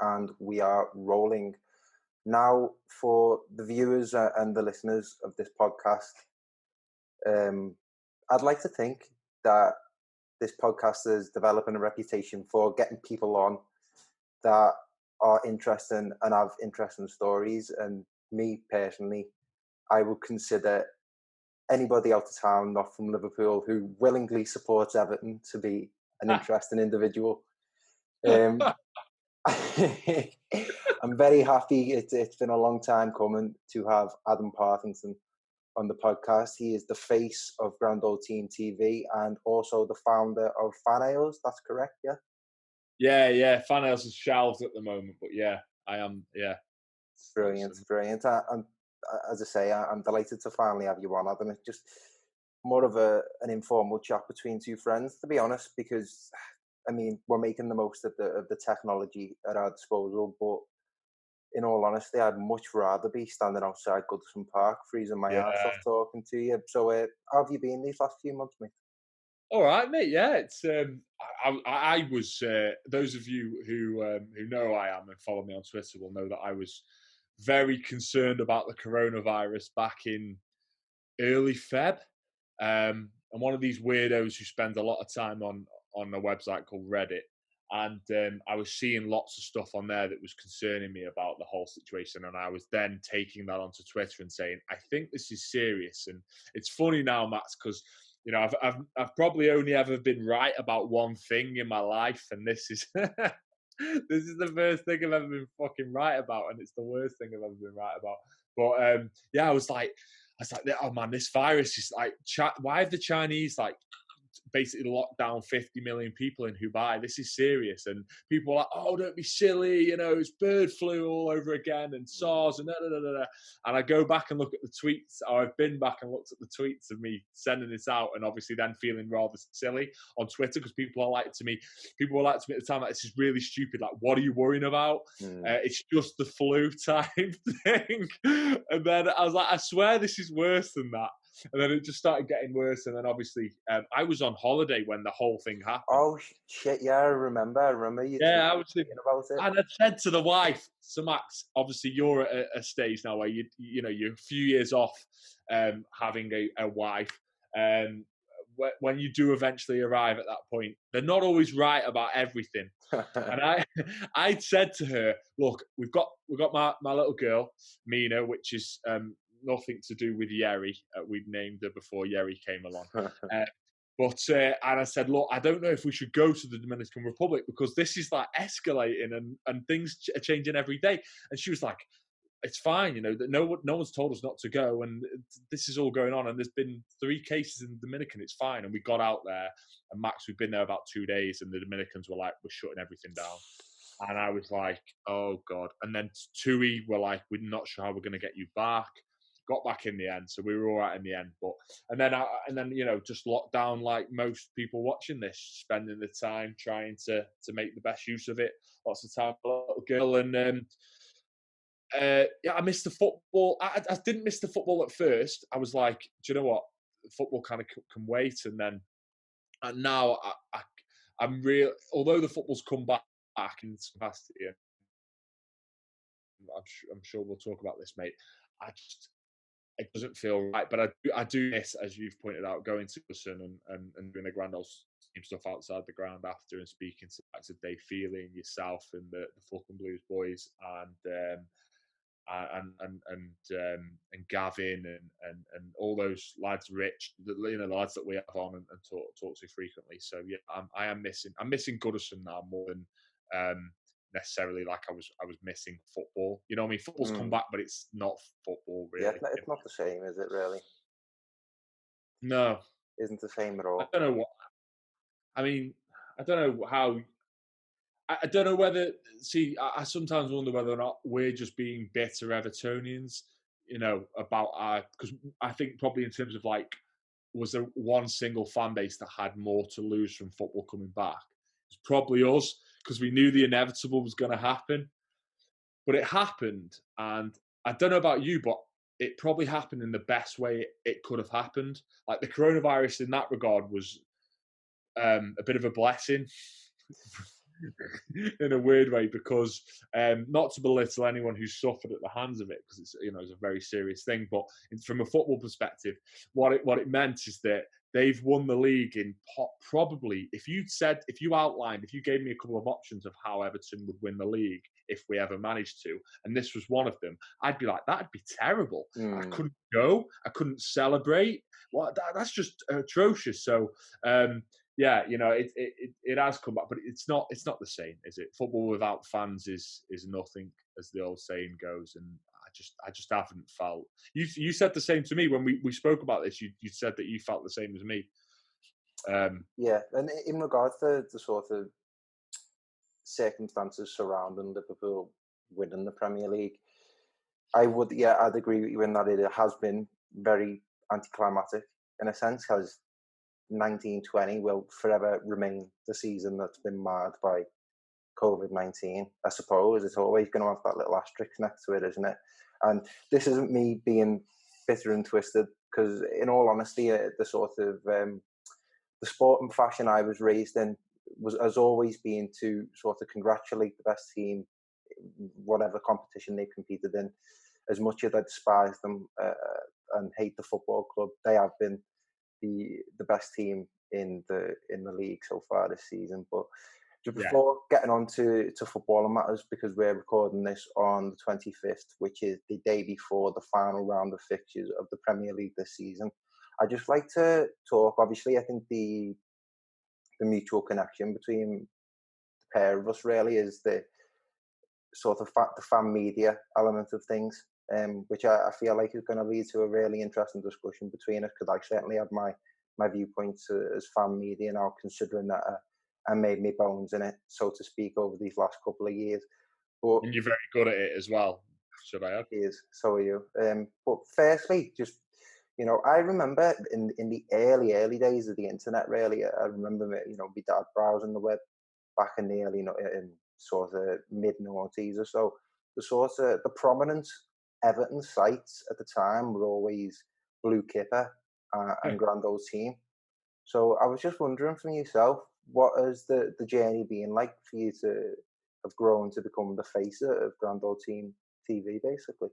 and we are rolling. Now, for the viewers and the listeners of this podcast, I'd like to think that this podcast is developing a reputation for getting people on that are interesting and have interesting stories. And me personally, I would consider anybody out of town, not from Liverpool, who willingly supports Everton to be an interesting individual. Um, I'm very happy. It's been a long time coming to have Adam Partington on the podcast. He is the face of Grand Old Team TV and also the founder of Fan Ales. That's correct, yeah? Yeah. Fan Ales is shelved at the moment, but yeah, I am. Yeah, Brilliant. And as I say, I'm delighted to finally have you on, Adam. It's just more of an informal chat between two friends, to be honest, because I mean we're making the most of the technology at our disposal, but in all honesty, I'd much rather be standing outside Goodison Park, freezing my ass yeah. off talking to you. So, how have you been these last few months, mate? All right, mate. Yeah, it's I was those of you who know who I am and follow me on Twitter will know that I was very concerned about the coronavirus back in early Feb. I'm one of these weirdos who spends a lot of time on a website called Reddit, and I was seeing lots of stuff on there that was concerning me about the whole situation, and I was then taking that onto Twitter and saying, I think this is serious. And it's funny now, Max, because you know I've probably only ever been right about one thing in my life, and this is this is the first thing I've ever been fucking right about, and it's the worst thing I've ever been right about. But yeah, I was like, oh man, this virus is like, why have the Chinese like basically locked down 50 million people in Hubei? This is serious. And people are like, oh, don't be silly, you know, it's bird flu all over again and SARS and da, da, da, da. And I go back and look at the tweets, or I've been back and looked at the tweets of me sending this out, and obviously then feeling rather silly on Twitter because people were like to me at the time, like, this is really stupid, like, what are you worrying about? It's just the flu type thing. And then I was like, I swear this is worse than that. And then it just started getting worse. And then obviously, I was on holiday when the whole thing happened. Oh shit! Yeah, I remember you. Yeah, I was tweeting about it. And I said to the wife, so Max, obviously you're at a stage now where you know you're a few years off having a wife. When you do eventually arrive at that point, they're not always right about everything. And I said to her, look, we've got my little girl, Mina, which is nothing to do with Yeri. We'd named her before Yeri came along. And I said, look, I don't know if we should go to the Dominican Republic because this is like escalating and things are changing every day. And she was like, it's fine, you know, that no one's told us not to go, and this is all going on, and there's been 3 cases in the Dominican, it's fine. And we got out there, and Max, we've been there about 2 days, and the Dominicans were like, we're shutting everything down. And I was like, oh God. And then TUI were like, we're not sure how we're going to get you back. Got back in the end, so we were all right in the end. But and then you know, just locked down like most people watching this, spending the time trying to make the best use of it. Lots of time, a little girl, and yeah, I missed the football. I didn't miss the football at first. I was like, do you know what? Football kind of can wait. And now I'm real. Although the football's come back in capacity, I'm sure we'll talk about this, mate. It doesn't feel right. But I do miss, as you've pointed out, going to Goodison and doing the grand old team stuff outside the ground after, and speaking to Dave Feely and yourself and the Falcon Blues boys and Gavin and all those lads, Rich, you know, the lads that we have on and talk to frequently. So yeah, I'm missing Goodison now more than necessarily like I was missing football. You know what I mean? Football's come back, but it's not football really. Yeah, it's not the same, is it? Really? No, Isn't the same at all. I don't know what. I mean, I don't know how. I don't know whether. See, I sometimes wonder whether or not we're just being bitter Evertonians, you know, about our, because I think probably in terms of like, was there one single fan base that had more to lose from football coming back? It's probably us, because we knew the inevitable was going to happen. But it happened, and I don't know about you, but it probably happened in the best way it could have happened. Like the coronavirus in that regard was a bit of a blessing. in a weird way, because not to belittle anyone who's suffered at the hands of it, because it's, it's a very serious thing, but from a football perspective, what it meant is that they've won the league in probably, if you gave me a couple of options of how Everton would win the league if we ever managed to, and this was one of them, I'd be like, that'd be terrible. I Mm. couldn't go, I couldn't celebrate. That's just atrocious. So yeah, it has come back, but it's not the same, is it? Football without fans is nothing, as the old saying goes. And I just haven't felt. You said the same to me when we spoke about this. You said that you felt the same as me. Yeah, and in regards to the sort of circumstances surrounding Liverpool winning the Premier League, I'd agree with you in that it has been very anticlimactic in a sense, because 1920 will forever remain the season that's been marred by COVID-19. I suppose it's always going to have that little asterisk next to it, isn't it? And this isn't me being bitter and twisted, because in all honesty, the sort of the sport and fashion I was raised in has always been to sort of congratulate the best team, whatever competition they've competed in. As much as I despise them and hate the football club, they have been the best team in the league so far this season. But just Yeah, before getting on to footballing matters, because we're recording this on the 25th, which is the day before the final round of fixtures of the Premier League this season, I'd just like to talk. Obviously, I think the mutual connection between the pair of us really is the sort of the fan media element of things, which I feel like is going to lead to a really interesting discussion between us, because I certainly have my viewpoints as fan media now, considering that I made my bones in it, so to speak, over these last couple of years. But and you're very good at it as well. Should I add? is so are you. But firstly, just I remember in the early days of the internet. Really, I remember my dad browsing the web back in the early in sort of mid noughties or so. The prominent Everton sites at the time were always Blue Kipper Yeah. and Grand Old Team. So I was just wondering from yourself, what has the journey been like for you to have grown to become the face of Grand Old Team TV, basically?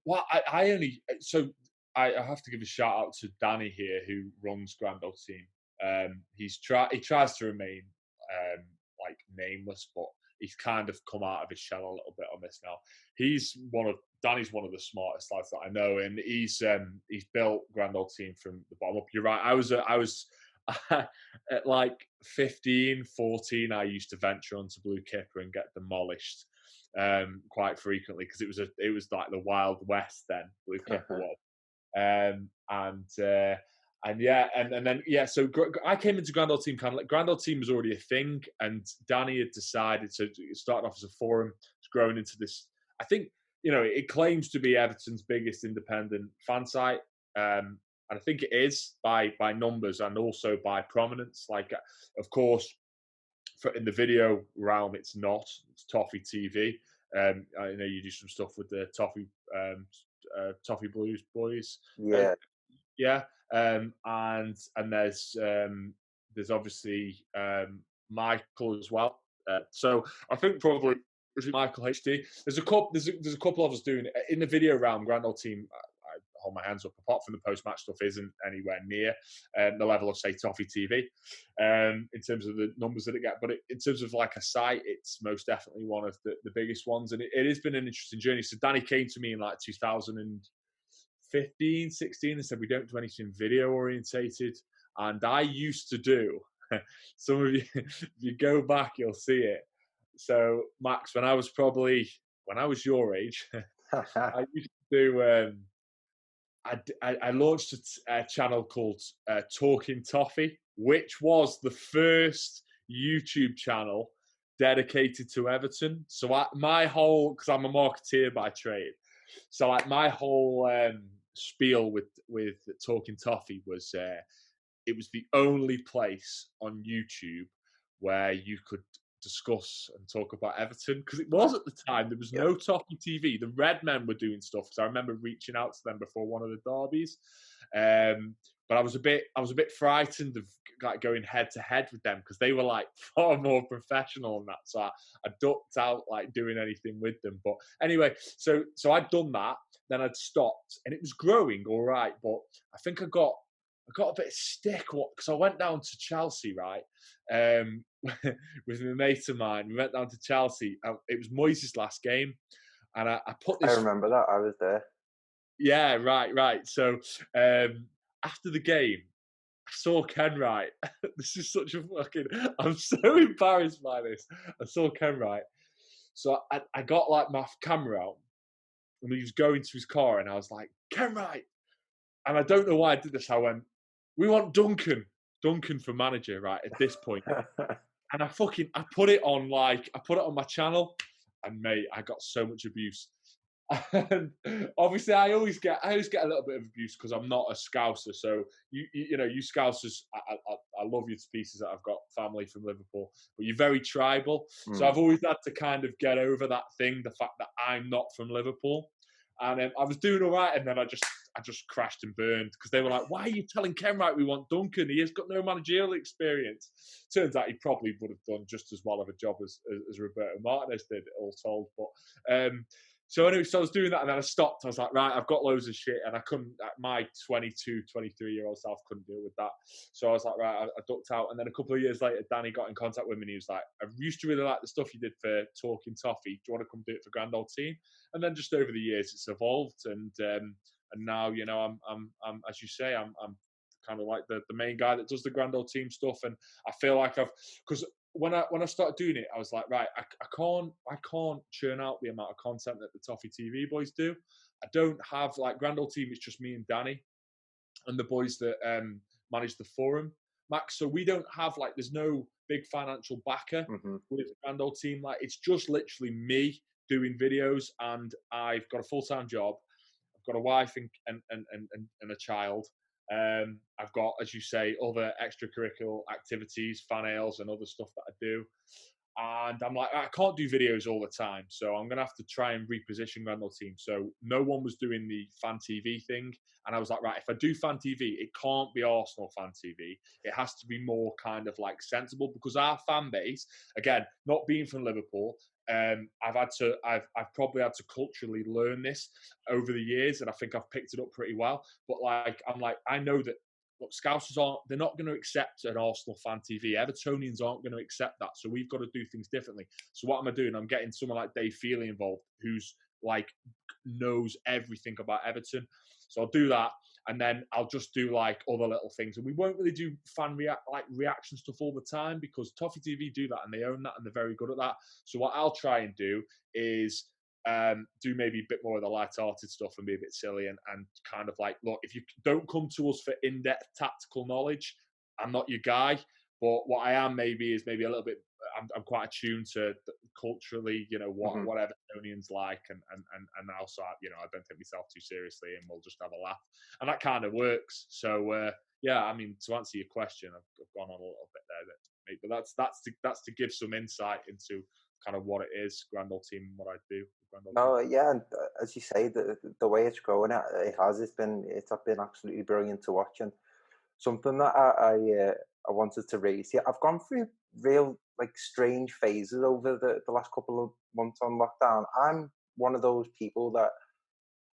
Well, I only so I have to give a shout out to Danny here, who runs Grand Old Team. He tries to remain like nameless, but he's kind of come out of his shell a little bit on this now. Danny's one of the smartest lads that I know, and he's built Grand Old Team from the bottom up. You're right. I was at like 15, 14, I used to venture onto Blue Kipper and get demolished quite frequently, because it was like the Wild West then. Blue Kipper was, and yeah, and then yeah. So I came into Grand Old Team kind of like Grand Old Team was already a thing, and Danny had decided to it started off as a forum. It's grown into this. I think it claims to be Everton's biggest independent fan site. And I think it is by numbers and also by prominence. Like, of course, in the video realm, it's not. It's Toffee TV. I know you do some stuff with the Toffee Blues boys. Yeah, Yeah, and there's obviously Michael as well. So I think probably Michael HD. There's a couple of us doing it in the video realm. Grand Old Team. I hold my hands up. Apart from the post-match stuff, isn't anywhere near the level of say Toffee TV in terms of the numbers that it get. But in terms of like a site, it's most definitely one of the biggest ones, and it has been an interesting journey. So Danny came to me in like 2015, 16, and said we don't do anything video orientated, and I used to do. Some of you, if you go back, you'll see it. So Max, when I was your age, I used to do. I launched a channel called Talking Toffee, which was the first YouTube channel dedicated to Everton. So because I'm a marketeer by trade, so like my whole spiel with Talking Toffee was it was the only place on YouTube where you could discuss and talk about Everton, because it was at the time there was Yeah. no Toffee TV. The Red Men were doing stuff, because I remember reaching out to them before one of the derbies. But I was a bit frightened of like going head to head with them, because they were like far more professional than that. So I ducked out like doing anything with them. But anyway, so I'd done that, then I'd stopped, and it was growing all right. But I think I got a bit of stick because I went down to Chelsea, right? Um, with my mate of mine. We went down to Chelsea. It was Moyes' last game, and I put I this. remember that. I was there. Yeah, right. So after the game, I saw Ken Wright. This is such a fucking. I'm so embarrassed by this. I saw Ken Wright. So I got like my camera out, and he was going to his car, and I was like, Ken Wright. And I don't know why I did this. I went, we want Duncan for manager, right? At this point. And I put it on my channel, and mate, I got so much abuse. And obviously, I always get a little bit of abuse because I'm not a Scouser. So you know, you Scousers, I love you to pieces. That I've got family from Liverpool, but you're very tribal. So Mm. I've always had to kind of get over that thing, the fact that I'm not from Liverpool. And I was doing all right, and then I just crashed and burned, because they were like, "Why are you telling Ken Wright we want Duncan? He has got no managerial experience." Turns out he probably would have done just as well of a job as Roberto Martinez did, all told. But so anyway, so I was doing that, and then I stopped. I was like, right, I've got loads of shit, and I couldn't. My 22, 23-year-old self couldn't deal with that. So I was like, right, I ducked out. And then a couple of years later, Danny got in contact with me, and he was like, I used to really like the stuff you did for Talking Toffee. Do you want to come do it for Grand Old Team? And then just over the years, it's evolved, and now, you know, I'm as you say, I'm kind of like the main guy that does the Grand Old Team stuff, and I feel like because when I started doing it, I was like, right, I can't churn out the amount of content that the Toffee TV boys do. I don't have like Grand Old Team. It's just me and Danny and the boys that manage the forum, Max. So we don't have like, there's no big financial backer Mm-hmm. with Grand Old Team. Like, it's just literally me doing videos, and I've got a full-time job. I've got a wife and a child. I've got, as you say, other extracurricular activities, fan ales, and other stuff that I do. And I'm like, I can't do videos all the time, so I'm gonna have to try and reposition Grand Old Team. So no one was doing the fan TV thing, and I was like, right, if I do fan TV, it can't be Arsenal fan TV. It has to be more kind of like sensible, because our fan base, again, not being from Liverpool, I've probably had to culturally learn this over the years, and I think I've picked it up pretty well. But like, I know that, look, Scousers they're not going to accept an Arsenal fan TV. Evertonians aren't going to accept that. So we've got to do things differently. So what am I doing? I'm getting someone like Dave Feely involved, who's like knows everything about Everton. So I'll do that, and then I'll just do like other little things. And we won't really do reaction stuff all the time, because Toffee TV do that, and they own that, and they're very good at that. So what I'll try and do is do maybe a bit more of the light-hearted stuff and be a bit silly, and kind of like, look, if you don't come to us for in-depth tactical knowledge, I'm not your guy. But what I am maybe is maybe a little bit. I'm quite attuned to culturally, you know, Mm-hmm. what Evertonians like, and also, you know, I don't take myself too seriously, and we'll just have a laugh, and that kind of works. So yeah, I mean, to answer your question, I've gone on a little bit there, but that's to give some insight into kind of what it is, Grand Old Team, and what I do. No, yeah, and as you say, the way it's growing, it's been absolutely brilliant to watch, and something that I wanted to raise here. I've gone through real like strange phases over the last couple of months on lockdown. I'm one of those people that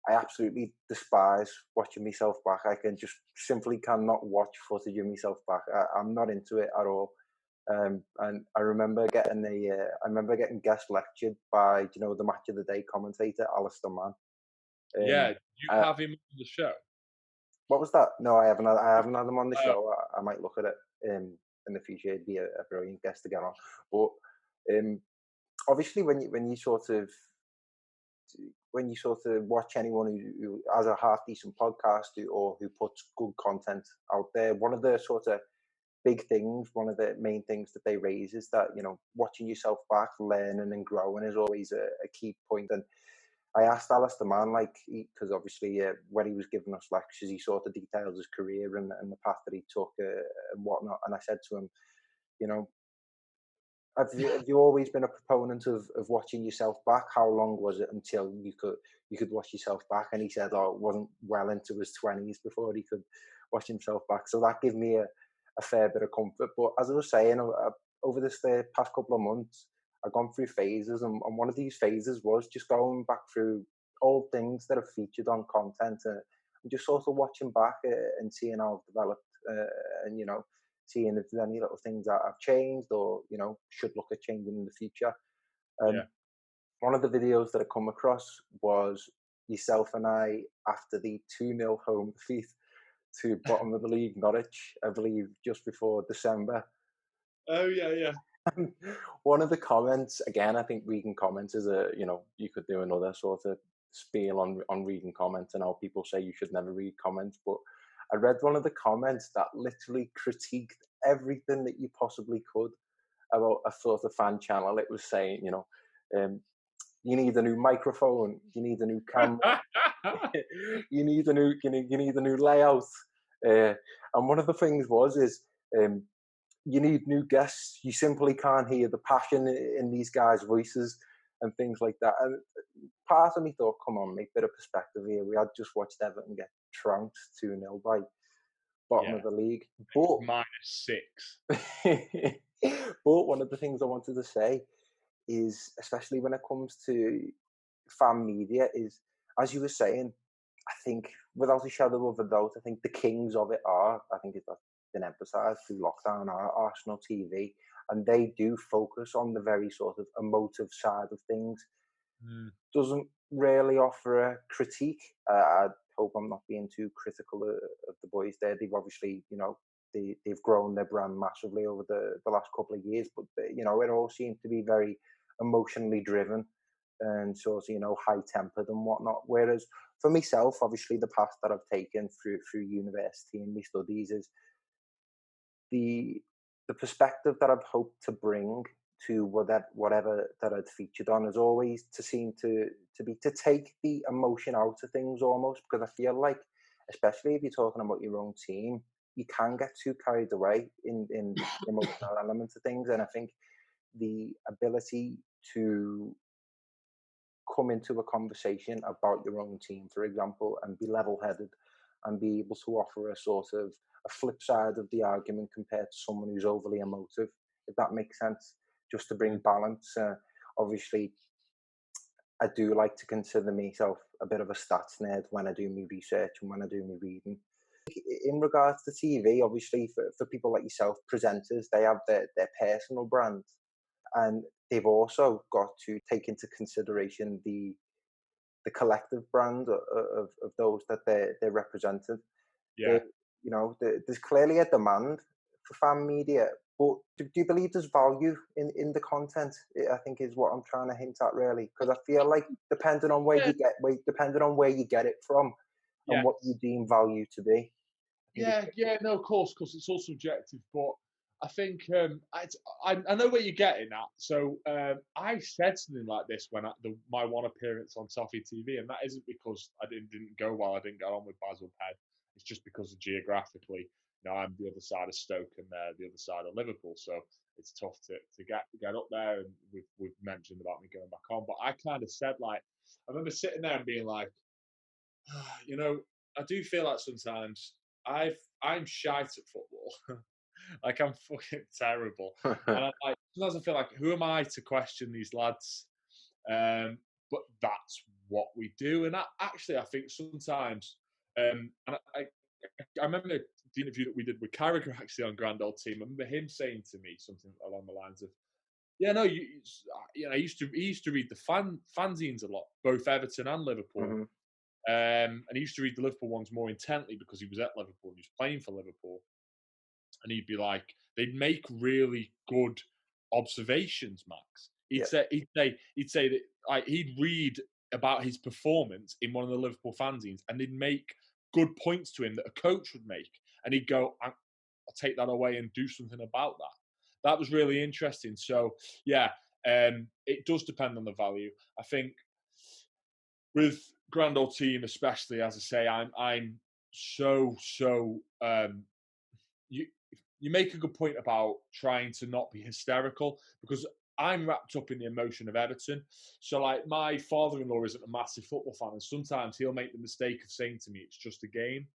I absolutely despise watching myself back. I can just simply cannot watch footage of myself back. I'm not into it at all. And I remember getting guest lectured by, you know, the match of the day commentator, Alistair Mann. Yeah, Um, you uh, have him on the show. what was that? No, I haven't. I haven't had him on the Uh, show. I might look at it in the future. He'd be a brilliant guest to get on. But um, obviously, when you sort of watch anyone who has a half decent podcast, or who puts good content out there, one of the sort of big things, one of the main things that they raise is that, you know, watching yourself back, learning and growing is always a key point. And I asked Alistair Mann, like, because obviously when he was giving us lectures, he sort of detailed his career and the path that he took and whatnot. And I said to him, you know, Have you always been a proponent of watching yourself back? How long was it until you could watch yourself back? And he said, oh, it wasn't well into his 20s before he could watch himself back. So that gave me a fair bit of comfort. But as I was saying, over this the past couple of months, I've gone through phases, and one of these phases was just going back through old things that have featured on content, and just sort of watching back and seeing how I've developed, and seeing if there's any little things that have changed or should look at changing in the future. Yeah. Um, One of the videos that I come across was yourself and I after the 2-0 home defeat to bottom of the league Norwich, I believe, just before December. Oh yeah, yeah, One of the comments, again, I think reading comments is you could do another sort of spiel on reading comments and how people say you should never read comments. But I read one of the comments that literally critiqued everything that you possibly could about a sort of fan channel. It was saying, um, you need a new microphone, you need a new camera, you need a new layout. And one of the things is um, you need new guests. You simply can't hear the passion in these guys' voices and things like that. And part of me thought, come on, make a bit of perspective here. We had just watched Everton get trounced 2-0 by bottom yeah. of the league. It was But -6. but one of the things I wanted to say is, especially when it comes to fan media, is, as you were saying, I think without a shadow of a doubt, I think the kings of it are, I think it's been emphasised through lockdown, are Arsenal TV, and they do focus on the very sort of emotive side of things. Mm, Doesn't really offer a critique. I hope I'm not being too critical of the boys there. They've obviously, they've grown their brand massively over the last couple of years, but it all seems to be very emotionally driven and sort of high tempered and whatnot. Whereas for myself, obviously, the path that I've taken through university and my studies is the the perspective that I've hoped to bring to whatever that I'd featured on is always to seem to be to take the emotion out of things almost, because I feel like, especially if you're talking about your own team, you can get too carried away in the emotional elements of things. And I think the ability to come into a conversation about your own team, for example, and be level headed and be able to offer a sort of a flip side of the argument compared to someone who's overly emotive, if that makes sense, just to bring mm. balance. Obviously, I do like to consider myself a bit of a stats nerd when I do my research and when I do my reading. In regards to TV, obviously, for people like yourself, presenters, they have their personal brand, and they've also got to take into consideration the collective brand of those that they're represented. Yeah. There, there's clearly a demand for fan media, but do you believe there's value in the content? I think is what I'm trying to hint at, really, because I feel like Yeah, depending on where you get it from and yeah. what you deem value to be, I think it's Yeah, yeah, no, of course, because it's all subjective. But I think I know where you're getting at. So I said something like this when my one appearance on Toffee TV, and that isn't because I didn't go well. I didn't get on with Basil Penn. It's just because of geographically, I'm the other side of Stoke and they're the other side of Liverpool, so it's tough to get up there. And we've mentioned about me going back on, but I kind of said, like, I remember sitting there and being like, you know, I do feel like sometimes I'm shite at football. Like, I'm fucking terrible. And I'm like, sometimes I feel like, who am I to question these lads? But that's what we do. And actually, I think sometimes, and I remember the interview that we did with Carragher actually on Grand Old Team. I remember him saying to me something along the lines of, "Yeah, no, he used to read the fanzines a lot, both Everton and Liverpool." Mhm. And he used to read the Liverpool ones more intently because he was at Liverpool and he was playing for Liverpool. And he'd be like, they'd make really good observations, Max. Yeah, He'd say that, like, he'd read about his performance in one of the Liverpool fanzines, and they'd make good points to him that a coach would make, and he'd go, I'll take that away and do something about that. That was really interesting. So yeah, it does depend on the value. I think with Grand Old Team, especially, as I say, I'm so you, you make a good point about trying to not be hysterical, because I'm wrapped up in the emotion of Everton. So, like, my father-in-law isn't a massive football fan, and sometimes he'll make the mistake of saying to me, "It's just a game."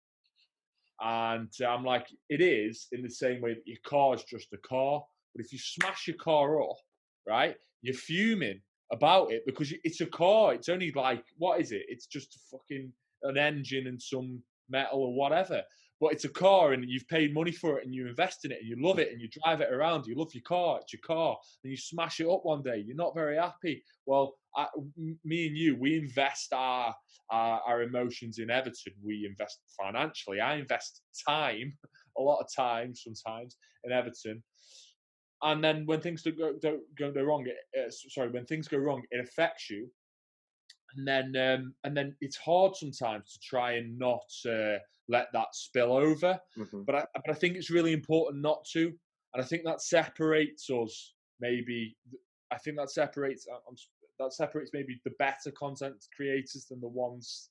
And I'm like, it is, in the same way that your car is just a car. But if you smash your car up, right, you're fuming about it because it's a car. It's only like, what is it? It's just a fucking an engine and some metal or whatever. But it's a car and you've paid money for it and you invest in it and you love it and you drive it around. You love your car. It's your car. And you smash it up one day. You're not very happy. Well, me and you, we invest our emotions in Everton. We invest financially. I invest time, a lot of time sometimes, in Everton. And then when things don't go wrong, when things go wrong, it affects you. And then it's hard sometimes to try and not let that spill over. Mm-hmm. But I think it's really important not to. And I think that separates us. Maybe I think that separates maybe the better content creators than the ones.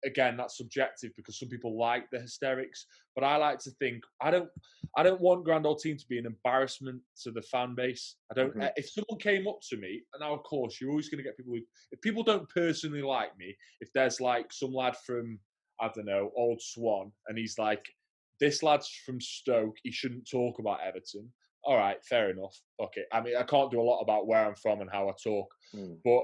Again, that's subjective because some people like the hysterics, but I like to think I don't want Grand Old Team to be an embarrassment to the fan base. I don't. Mm-hmm. If someone came up to me, and now of course you're always going to get people who, if people don't personally like me, if there's like some lad from, I don't know, Old Swan, and he's like, this lad's from Stoke, he shouldn't talk about Everton. All right, fair enough. Okay, I mean I can't do a lot about where I'm from and how I talk, but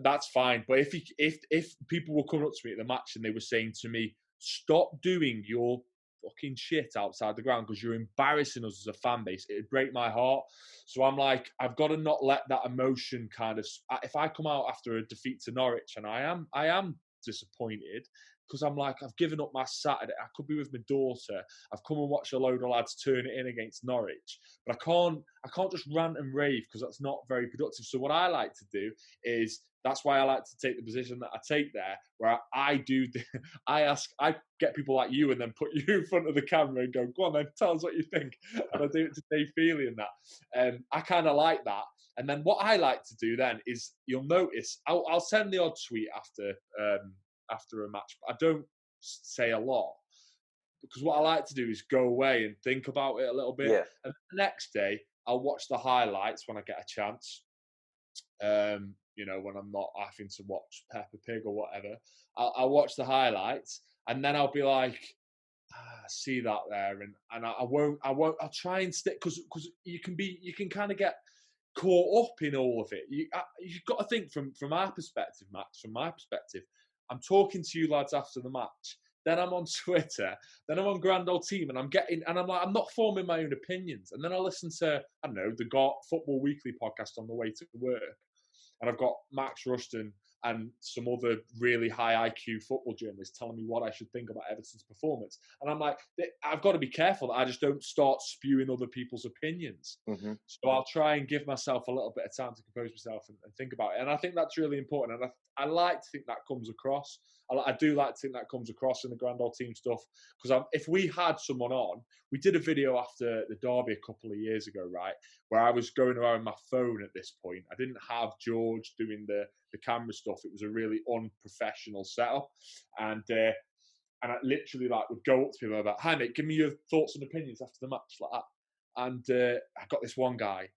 that's fine. But if people were coming up to me at the match and they were saying to me, "Stop doing your fucking shit outside the ground because you're embarrassing us as a fan base," it'd break my heart. So I'm like, I've got to not let that emotion kind of. If I come out after a defeat to Norwich and I am disappointed because I'm like, I've given up my Saturday. I could be with my daughter. I've come and watched a load of lads turn it in against Norwich, but I can't just rant and rave because that's not very productive. So what I like to do is, that's why I like to take the position that I take there, where I I get people like you and then put you in front of the camera and go on then, tell us what you think. And I do it to Dave Feely and that. I kind of like that. And then what I like to do then is, you'll notice, I'll send the odd tweet after a match, but I don't say a lot. Because what I like to do is go away and think about it a little bit. Yeah. And the next day, I'll watch the highlights when I get a chance. When I'm not having to watch Peppa Pig or whatever, I'll watch the highlights and then I'll be like, I see that there, and I'll try and stick, because you can kind of get caught up in all of it. You've got to think from our perspective, Max. From my perspective, I'm talking to you lads after the match. Then I'm on Twitter. Then I'm on Grand Old Team, and I'm like, I'm not forming my own opinions. And then I listen to, I don't know, the Football Weekly podcast on the way to work, and I've got Max Rushton and some other really high IQ football journalists telling me what I should think about Everton's performance. And I'm like, I've got to be careful that I just don't start spewing other people's opinions. Mm-hmm. So I'll try and give myself a little bit of time to compose myself and think about it. And I think that's really important. And I like to think that comes across. I do like to think that comes across in the Grand Old Team stuff. Because if we had someone on, we did a video after the derby a couple of years ago, right, where I was going around my phone at this point. I didn't have George doing the camera stuff. It was a really unprofessional setup. And I literally would go up to people about, "Hi mate, give me your thoughts and opinions after the match," like that. And I got this one guy,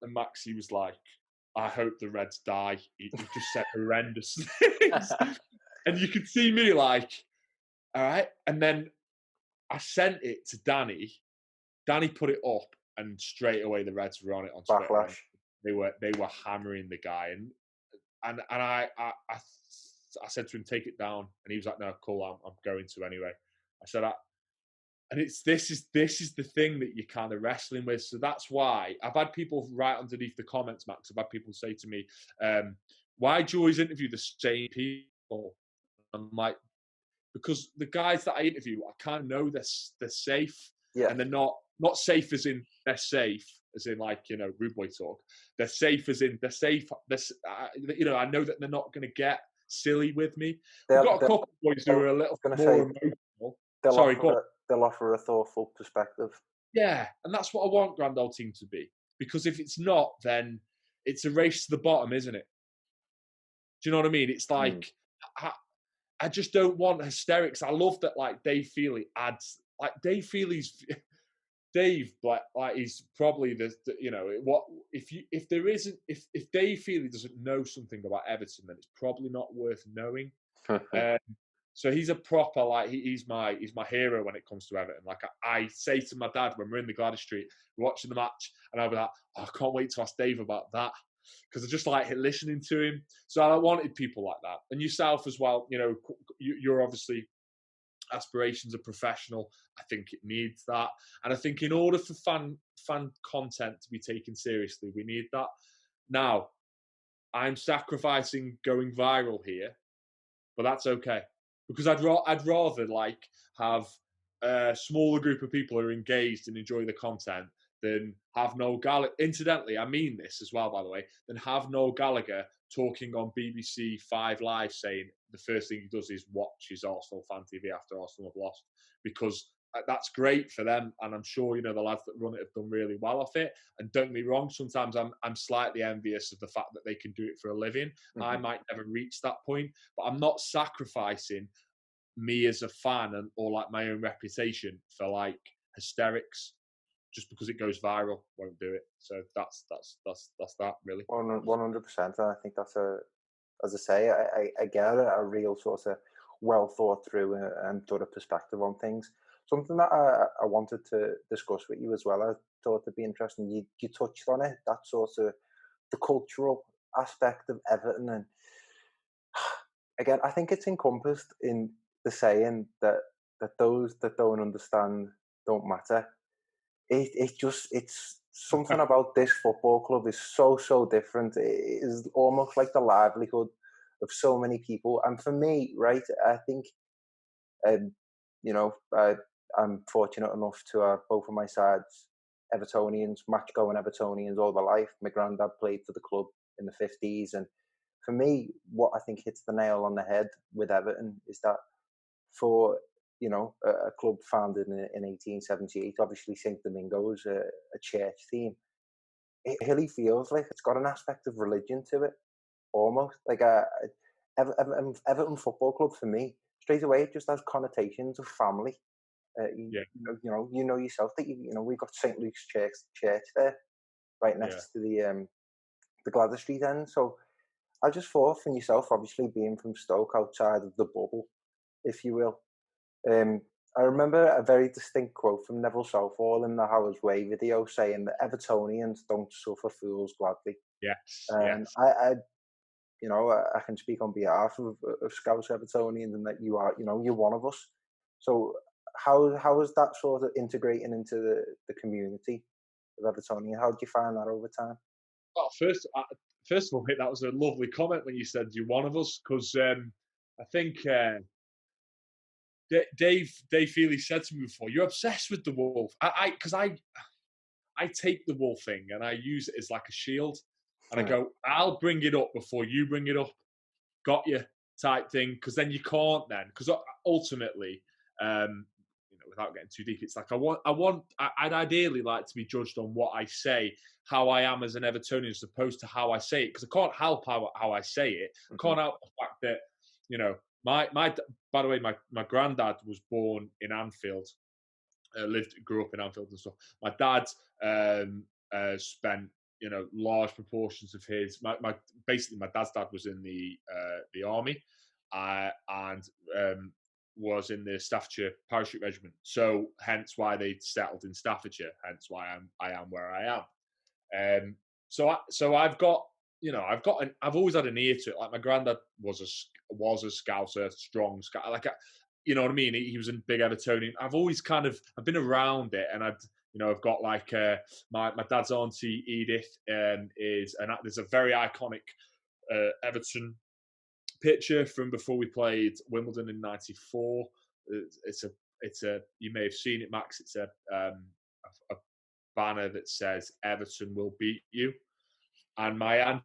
and Max, he was like, "I hope the Reds die." He just said horrendous things. And you could see me like, all right. And then I sent it to Danny. Danny put it up, and straight away the Reds were on it on Twitter. Backlash. They were hammering the guy, and I said to him, "Take it down," and he was like, "No, cool, I'm going to anyway." I said, and this is the thing that you're kind of wrestling with. So that's why I've had people right underneath the comments, Max. I've had people say to me, "Why do you always interview the same people?" I'm like, because the guys that I interview, I kind of know they're safe, and they're not safe as in they're safe as in rude boy talk. They're safe as in they're safe. I know that they're not going to get silly with me. We've got a couple of boys who are a little more emotional. Sorry, go on. They'll offer a thoughtful perspective. Yeah, and that's what I want Grand Old Team to be. Because if it's not, then it's a race to the bottom, isn't it? Do you know what I mean? It's like I just don't want hysterics. I love that Dave Feely adds Dave Feely's Dave, like he's probably you know what if there isn't if Dave feel he doesn't know something about Everton, then it's probably not worth knowing. Um, so he's a proper like he's my hero when it comes to Everton. Like I say to my dad when we're in the Gladys Street watching the match, and I'll be like, oh, I can't wait to ask Dave about that because I just like listening to him. So I wanted people like that, and yourself as well. You know, you're obviously aspirations are professional. I think it needs that, and I think in order for fan content to be taken seriously, we need that. Now, I'm sacrificing going viral here, but that's okay because I'd rather like have a smaller group of people who are engaged and enjoy the content than have Noel Gallagher. Incidentally, I mean this as well, by the way, than have Noel Gallagher talking on BBC Five Live saying the first thing he does is watch his Arsenal fan TV after Arsenal have lost because that's great for them, and I'm sure the lads that run it have done really well off it. And don't get me wrong, sometimes I'm slightly envious of the fact that they can do it for a living. I might never reach that point, but I'm not sacrificing me as a fan or like my own reputation for like hysterics just because it goes viral. Won't do it. So that's that really. 100%. I think that's as I say, I get a real sort of well thought through and sort of perspective on things. Something that I wanted to discuss with you as well. I thought it'd be interesting. You touched on it. That sort of the cultural aspect of Everton, and again, I think it's encompassed in the saying that those that don't understand don't matter. It's something about this football club is so different. It is almost like the livelihood of so many people. And for me, right, I think um, you know, I'm fortunate enough to have both of my sides Evertonians, match going Evertonians all their life. My granddad played for the club in the 50s, and for me, what I think hits the nail on the head with Everton is that for a club founded in 1878, obviously St Domingo's a church theme. It really feels like it's got an aspect of religion to it, almost like Everton Football Club. For me, straight away, it just has connotations of family. Yeah, You know yourself that we've got St Luke's Church there, right yeah. next to the Gladys Street end. So I just thought, for yourself, obviously being from Stoke, outside of the bubble, if you will. Um, I remember a very distinct quote from Neville Southall in the Howard's Way video saying that Evertonians don't suffer fools gladly. Yes, And yes. I can speak on behalf of Scouse Evertonians, and that you're one of us. So how is that sort of integrating into the community of Evertonian? How did you find that over time? Well, first of all, mate, that was a lovely comment when you said you're one of us because I think Dave Feely said to me before, you're obsessed with the wolf. I take the wolf thing and I use it as like a shield, and I go, I'll bring it up before you bring it up. Got you type thing, because then you can't then because ultimately, without getting too deep, it's like I'd ideally like to be judged on what I say, how I am as an Evertonian, as opposed to how I say it, because I can't help how I say it. I can't help the fact that my by the way, my granddad was born in Anfield, grew up in Anfield and stuff. My dad spent large proportions of his basically my dad's dad was in the army, and was in the Staffordshire Parachute Regiment. So hence why they settled in Staffordshire. Hence why I am where I am. So I've got I've always had an ear to it. Like my granddad was a Scouser, strong Scout. Like you know what I mean? He was a big Evertonian. I've been around it, and I've got like my dad's auntie Edith there's a very iconic Everton picture from before we played Wimbledon in '94. It's a you may have seen it, Max. It's a banner that says Everton will beat you. And my auntie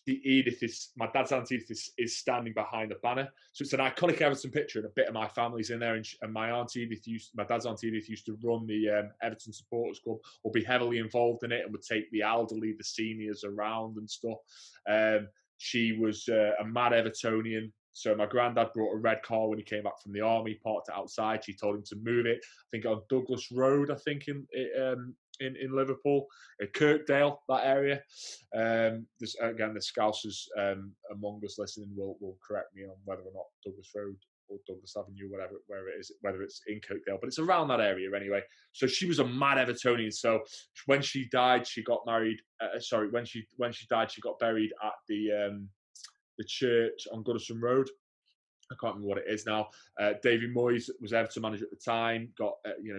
Edith my dad's auntie Edith is standing behind the banner. So it's an iconic Everton picture, and a bit of my family's in there. And my dad's auntie Edith used to run the Everton Supporters Club, or be heavily involved in it, and would take the elderly, the seniors around and stuff. She was a mad Evertonian. So my granddad brought a red car when he came back from the army, parked it outside. She told him to move it. I think on Douglas Road, I think in Liverpool, Kirkdale, that area. There's, again, the Scousers among us listening will correct me on whether or not Douglas Road or Douglas Avenue, where it is, whether it's in Kirkdale, but it's around that area anyway. So she was a mad Evertonian. So when she died, she got married. When she died, she got buried at the church on Goodison Road. I can't remember what it is now. Davy Moyes was Everton manager at the time.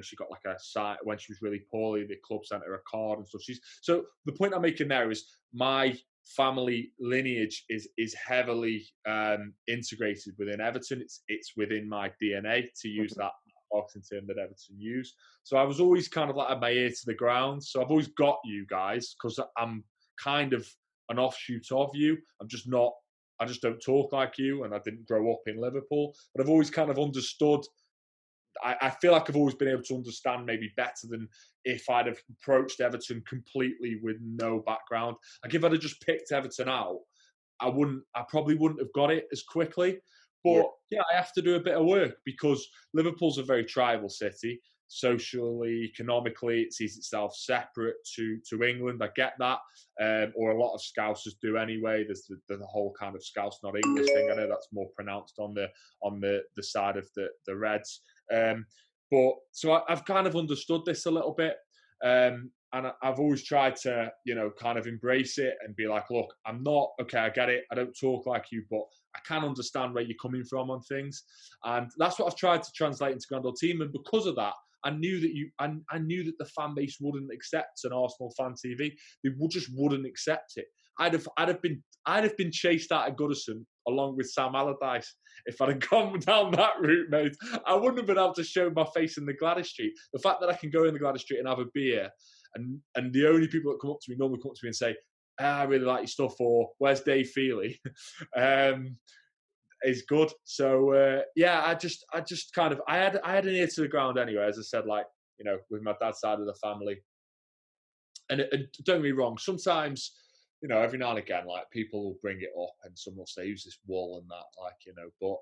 She got like a sign when she was really poorly. The club sent her a card and stuff. So the point I'm making there is my family lineage is heavily integrated within Everton. It's within my DNA, to use that marketing term that Everton use. So I was always kind of like had my ear to the ground. So I've always got you guys because I'm kind of an offshoot of you. I just don't talk like you, and I didn't grow up in Liverpool. But I've always kind of understood. I feel like I've always been able to understand maybe better than if I'd have approached Everton completely with no background. Like if I'd have just picked Everton out, I probably wouldn't have got it as quickly. But yeah, I have to do a bit of work because Liverpool's a very tribal city. Socially, economically, it sees itself separate to England. I get that, or a lot of Scousers do anyway. There's the whole kind of Scouse not English thing. I know that's more pronounced on the side of the Reds. But so I've kind of understood this a little bit. And I've always tried to, kind of embrace it and be like, look, I'm not, okay, I get it. I don't talk like you, but I can understand where you're coming from on things. And that's what I've tried to translate into Grand Old Team. And because of that, I knew that the fan base wouldn't accept an Arsenal fan TV. They just wouldn't accept it. I'd have been chased out of Goodison along with Sam Allardyce if I'd have gone down that route, mate. I wouldn't have been able to show my face in the Gladys Street. The fact that I can go in the Gladys Street and have a beer, and the only people that normally come up to me and say, I really like your stuff, or where's Dave Feely? Is good. So I just kind of I had an ear to the ground anyway, as I said, like, with my dad's side of the family. And don't get me wrong, sometimes, every now and again, like, people will bring it up and someone will say, who's this Wall and that, like, but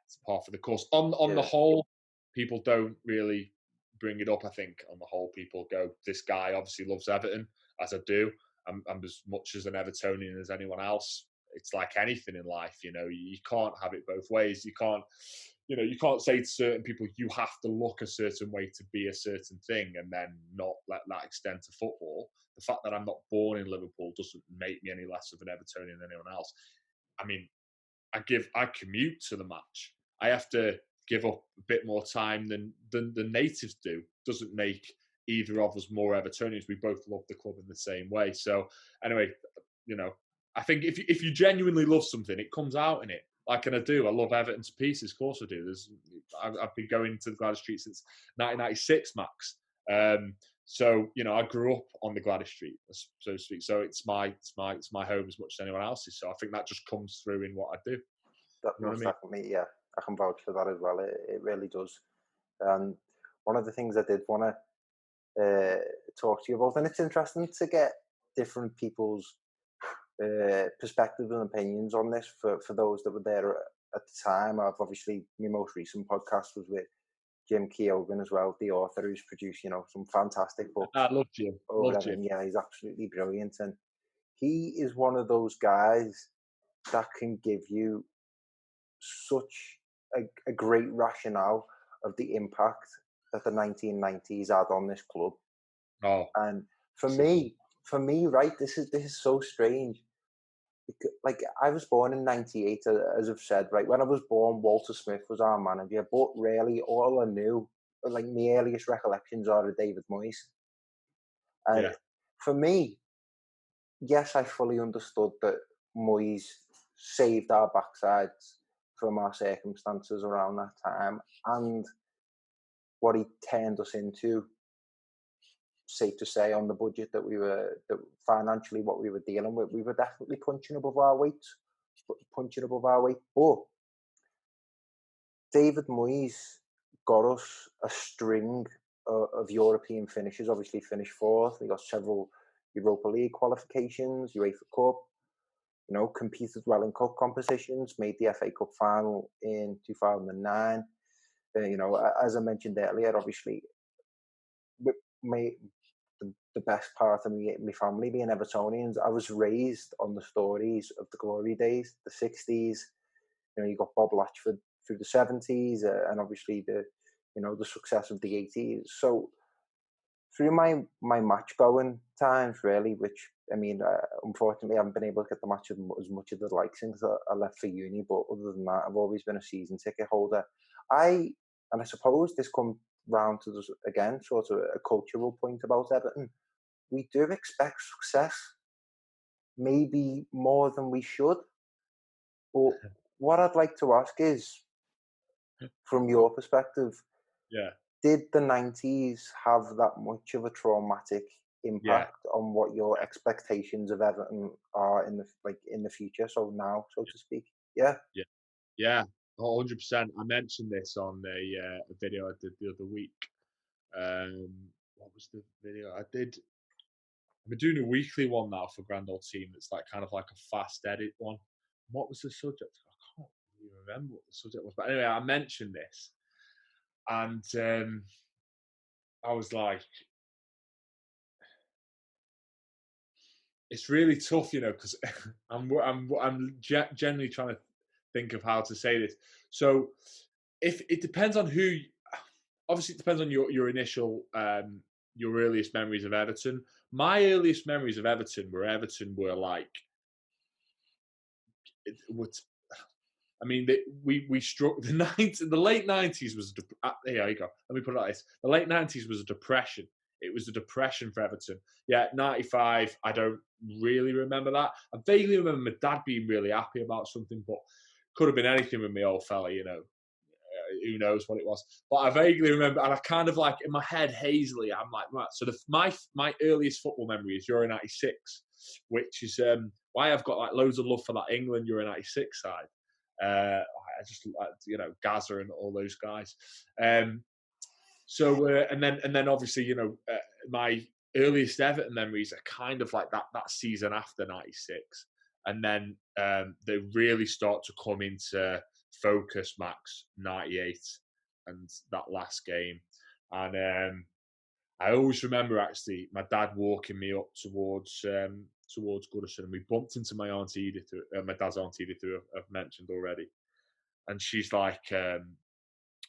it's part of the course. On the whole, people don't really bring it up. I think on the whole, people go, this guy obviously loves Everton, as I do. I'm as much as an Evertonian as anyone else. It's like anything in life, you can't have it both ways. You can't say to certain people, you have to look a certain way to be a certain thing and then not let that extend to football. The fact that I'm not born in Liverpool doesn't make me any less of an Evertonian than anyone else. I mean, I commute to the match. I have to give up a bit more time than the natives do. Doesn't make either of us more Evertonians. We both love the club in the same way. So anyway, I think if you genuinely love something, it comes out in it. Like, and I do. I love Everton to pieces. Of course I do. I've been going to the Gladys Street since 1996, Max. So I grew up on the Gladys Street, so to speak. So it's my home as much as anyone else's. So I think that just comes through in what I do. That most definitely, yeah. I can vouch for that as well. It really does. One of the things I did want to talk to you about, and it's interesting to get different people's perspectives and opinions on this for those that were there at the time. I've obviously, my most recent podcast was with Jim Keogan as well, the author who's produced, some fantastic books. I love Jim. Love Jim. Yeah, he's absolutely brilliant. And he is one of those guys that can give you such a great rationale of the impact that the 1990s had on this club. Oh, and for me, right, this is so strange. Like, I was born in 98, as I've said, right? When I was born, Walter Smith was our manager, but really all I knew, like, my earliest recollections are of David Moyes. And for me, yes, I fully understood that Moyes saved our backsides from our circumstances around that time, and what he turned us into, safe to say, on the budget that financially what we were dealing with, we were definitely punching above our weight. But David Moyes got us a string of European finishes. Obviously finished fourth. He got several Europa League qualifications, UEFA Cup. competed well in cup competitions, made the FA Cup final in 2009. As I mentioned earlier, obviously, my the best part of me, my family being Evertonians, I was raised on the stories of the glory days, the 60s. You got Bob Latchford through the 70s, and obviously the success of the 80s. So through my match going times, really, which I mean, unfortunately, I haven't been able to get the match as much as I'd like since I left for uni. But other than that, I've always been a season ticket holder. And I suppose this comes round to this again, sort of a cultural point about Everton. We do expect success, maybe more than we should. But what I'd like to ask is, from your perspective, Yeah, did the 90s have that much of a traumatic yeah, impact on what your expectations of Everton are in the future? So now, so to speak. Yeah. yeah, yeah, 100%. I mentioned this on a video I did the other week. What was the video I did? I've been doing a weekly one now for Grand Old Team. That's like kind of like a fast edit one. What was the subject? I can't really remember what the subject was. But anyway, I mentioned this, and I was like, it's really tough, because I'm generally trying to think of how to say this. So, if it depends on who, obviously it depends on your initial your earliest memories of Everton. My earliest memories of Everton were like what I mean, we struck the late 90s was here you go. Let me put it like this: the late 90s was a depression. It was a depression for Everton. Yeah, 95. I don't really remember that. I vaguely remember my dad being really happy about something, but could have been anything with me old fella. Who knows what it was. But I vaguely remember, and I kind of like in my head hazily, I'm like, right. So my earliest football memory is Euro '96, which is why I've got like loads of love for that England Euro '96 side. I just Gaza and all those guys. And then obviously my earliest Everton memories are kind of like that season after '96, and then they really start to come into focus. Max '98 and that last game, and I always remember actually my dad walking me up towards Goodison, and we bumped into my aunt Edith, my dad's aunt Edith, who I've mentioned already, and she's like.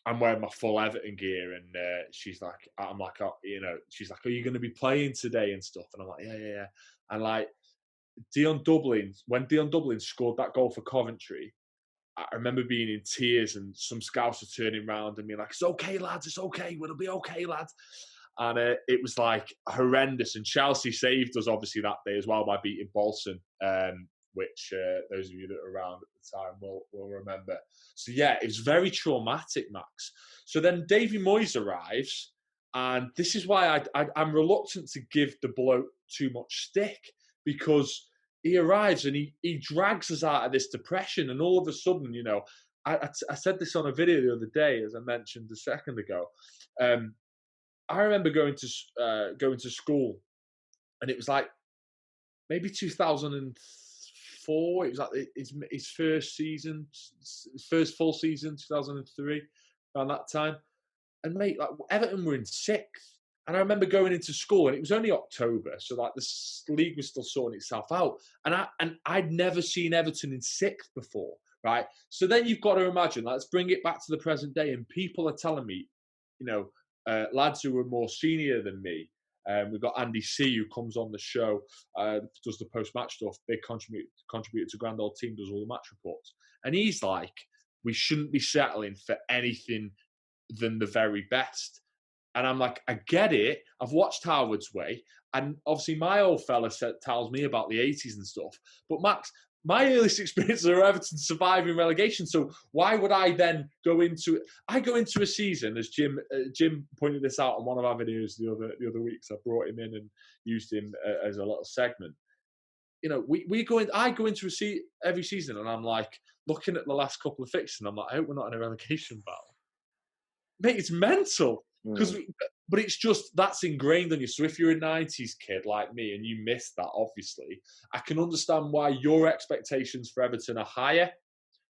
I'm wearing my full Everton gear, and I'm like, oh, she's like, are you going to be playing today and stuff? And I'm like, yeah. And like when Dion Dublin scored that goal for Coventry, I remember being in tears, and some scouts are turning around and being like, "It's okay, lads. It's okay. It'll be okay, lads." And it was like horrendous. And Chelsea saved us obviously that day as well by beating Bolton, which those of you that were around at the time will remember. So yeah, it was very traumatic, Max. So then Davy Moyes arrives, and this is why I'm reluctant to give the bloke too much stick, because he arrives and he drags us out of this depression, and all of a sudden, I said this on a video the other day, as I mentioned a second ago. I remember going to school, and it was like maybe 2004. It was like his first season, first full season, 2003, around that time. And mate, like Everton were in sixth. And I remember going into school, and it was only October, so like the league was still sorting itself out. And I'd never seen Everton in sixth before, right? So then you've got to imagine, let's bring it back to the present day, and people are telling me, lads who are more senior than me. We've got Andy C, who comes on the show, does the post-match stuff, big contributor to Grand Old Team, does all the match reports, and he's like, we shouldn't be settling for anything than the very best. And I'm like, I get it. I've watched Howard's Way, and obviously my old fella tells me about the 80s and stuff. But Max, my earliest experiences are Everton surviving relegation. So why would I then go into it? I go into a season, as Jim pointed this out on one of our videos the other weeks. I brought him in and used him as a little segment. I go into every season, and I'm like looking at the last couple of fixtures, and I'm like, I hope we're not in a relegation battle. Mate, it's mental, because Mm. but it's just that's ingrained on you. So if you're a '90s kid like me and you missed that, obviously, I can understand why your expectations for Everton are higher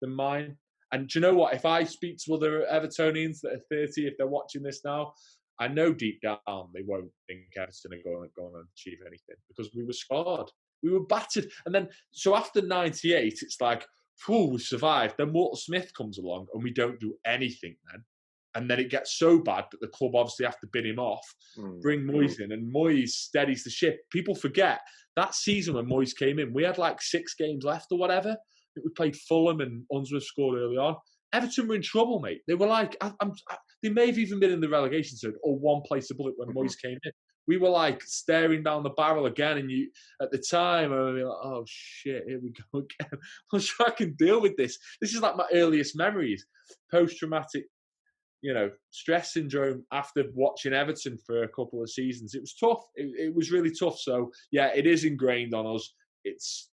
than mine. And do you know what? If I speak to other Evertonians that are 30, if they're watching this now, I know deep down they won't think Everton are going to achieve anything because we were scarred. We were battered. And then, so after 98, it's like, oh, we survived. Then Walter Smith comes along and we don't do anything then. And then it gets so bad that the club obviously have to bin him off, bring Moyes in, and Moyes steadies the ship. People forget that season when Moyes came in, we had like 6 games left or whatever. We played Fulham and Unsworth scored early on. Everton were in trouble, mate. They were like, they may have even been in the relegation zone or one place above it when Moyes came in. We were like staring down the barrel again, and you at the time, I was like, oh shit, here we go again. I'm sure I can deal with this. This is like my earliest memories, post-traumatic, stress syndrome after watching Everton for a couple of seasons. It was tough. It was really tough. So yeah, it is ingrained on us. It's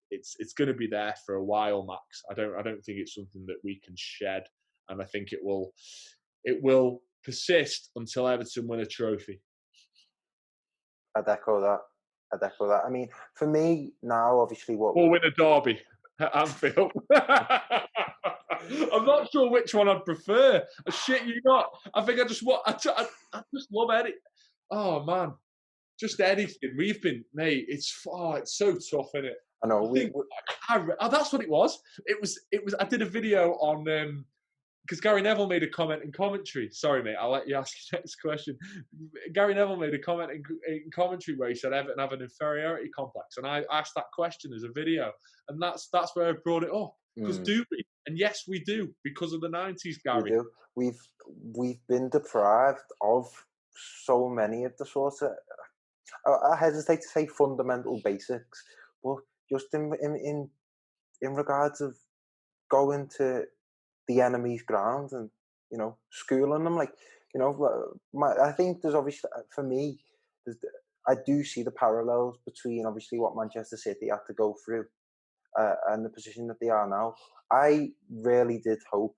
going to be there for a while, Max. I don't think it's something that we can shed, and I think it will persist until Everton win a trophy. I'd echo that. I mean, for me now, obviously, Or win a derby at Anfield. I'm not sure which one I'd prefer. I shit you not. I think I just love Eddie. Oh man, just anything. We've been, mate. It's so tough, isn't it? I know. That's what it was. It was. I did a video on because Gary Neville made a comment in commentary. Sorry, mate. I'll let you ask your next question. Gary Neville made a comment in commentary where he said Everton have an inferiority complex, and I asked that question as a video, and that's where I brought it up. Because do we? And yes, we do, because of the '90s, Gary. We do. We've been deprived of so many of the sort of, I hesitate to say fundamental basics, but just in regards of going to the enemy's ground and schooling them, like I think there's obviously, for me, I do see the parallels between obviously what Manchester City had to go through and the position that they are now. I really did hope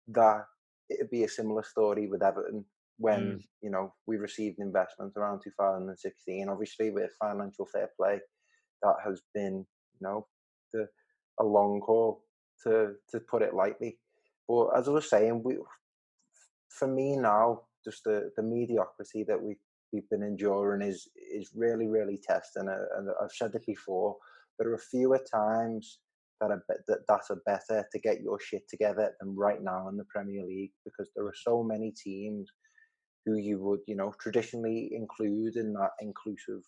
that it'd be a similar story with Everton when we received investment around 2016. Obviously, with financial fair play, that has been a long haul, to put it lightly. But as I was saying, for me now, just the mediocrity that we've been enduring is really, really testing. And I've said it before, there are fewer times that are better to get your shit together than right now in the Premier League, because there are so many teams who you would traditionally include in that inclusive